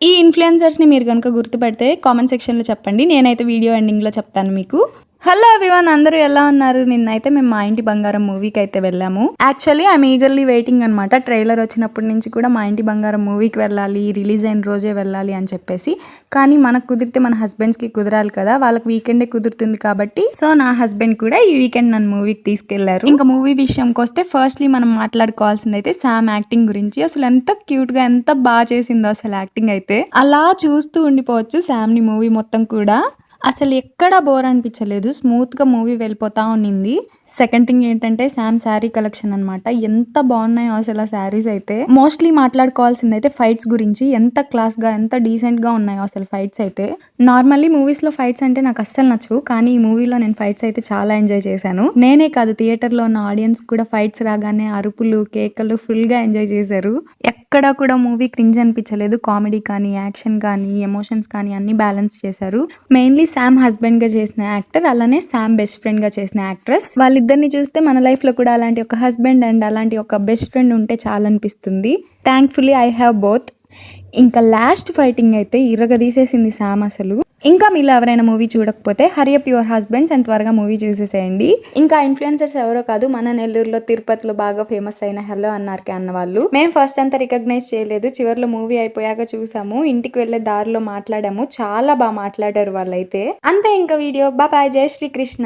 ఈ ఇన్‌ఫ్లుయెన్సర్స్‌ని మీరు గనుక గుర్తుపడితే కామెంట్ సెక్షన్‌లో చెప్పండి. నేనైతే వీడియో ఎండింగ్‌లో చెప్తాను మీకు. హలో ఎవ్రీవన్, అందరూ ఎలా ఉన్నారు? నిన్నైతే మేము మా ఇంటి బంగారం మూవీకైతే వెళ్ళాము. యాక్చువల్లీ ఐయామ్ ఈగర్లీ వెయిటింగ్ అనమాట. ట్రైలర్ వచ్చినప్పటి నుంచి కూడా మా ఇంటి బంగారం మూవీకి వెళ్ళాలి, రిలీజ్ అయిన రోజే వెళ్ళాలి అని చెప్పేసి. కానీ మనకు కుదిరితే మన హస్బెండ్స్‌కి కుదరాలి కదా! వాళ్ళకి వీకెండే కుదురుతుంది కాబట్టి సో నా హస్బెండ్ కూడా ఈ వీకెండ్ నన్ను మూవీకి తీసుకెళ్లారు. ఇంకా మూవీ విషయంకొస్తే ఫస్ట్‌లీ మనం మాట్లాడుకోవాల్సిందైతే సామ్ యాక్టింగ్ గురించి. అసలు ఎంత క్యూట్‌గా ఎంత బాగా చేసిందో అసలు యాక్టింగ్ అయితే. అలా చూస్తూ ఉండిపోవచ్చు సామ్‌ని మూవీ మొత్తం కూడా. అసలు ఎక్కడ బోర్ అనిపించలేదు. స్మూత్‌గా మూవీ వెళ్ళిపోతా ఉన్నింది. సెకండ్ థింగ్ ఏంటంటే సామ్ శారీ కలెక్షన్ అనమాట. ఎంత బాగున్నాయో అసలు ఆ శారీస్ అయితే. మోస్ట్లీ మాట్లాడుకోవాల్సిందైతే ఫైట్స్ గురించి. ఎంత క్లాస్‌గా ఎంత డీసెంట్‌గా ఉన్నాయో అసలు ఫైట్స్ అయితే. నార్మల్లీ మూవీస్‌లో ఫైట్స్ అంటే నాకు అస్సలు నచ్చవు. కానీ ఈ మూవీలో నేను ఫైట్స్ అయితే చాలా ఎంజాయ్ చేశాను. నేనే కాదు, థియేటర్‌లో ఉన్న ఆడియన్స్ కూడా ఫైట్స్ రాగానే అరుపులు, కేకలు ఫుల్‌గా ఎంజాయ్ చేశారు. ఎక్కడ కూడా మూవీ క్రింజ్ అనిపించలేదు. కామెడీ కానీ, యాక్షన్ కానీ, ఎమోషన్స్ కానీ అన్ని బ్యాలెన్స్ చేశారు. మెయిన్లీ సామ్ హస్బెండ్ గా చేసిన యాక్టర్, అలానే సామ్ బెస్ట్ ఫ్రెండ్ గా చేసిన యాక్ట్రెస్. వాళ్ళిద్దరిని చూస్తే మన లైఫ్ లో కూడా అలాంటి ఒక హస్బెండ్ అండ్ అలాంటి ఒక బెస్ట్ ఫ్రెండ్ ఉంటే చాలా అనిపిస్తుంది. Thankfully I have both. ఇంకా లాస్ట్ ఫైటింగ్ అయితే ఇరగదీసేసింది సామ్ అసలు. ఇంకా మీలో ఎవరైనా మూవీ చూడకపోతే Hari up your husbands and త్వరగా మూవీ చూసేసేయండి. ఇంకా ఇన్ఫ్లుయెన్సర్స్ ఎవరో కాదు, మన నెల్లూరులో తిరుపతిలో బాగా ఫేమస్ అయిన హలో అన్నార్కే అన్న వాళ్ళు. మేము ఫస్ట్ అంతా రికగ్నైజ్ చేయలేదు, చివరిలో మూవీ అయిపోయాక చూసాము. ఇంటికి వెళ్లే దారిలో మాట్లాడాము, చాలా బాగా మాట్లాడారు వాళ్ళైతే. అంతే ఇంకా వీడియో. బాయ్, జై శ్రీకృష్ణ.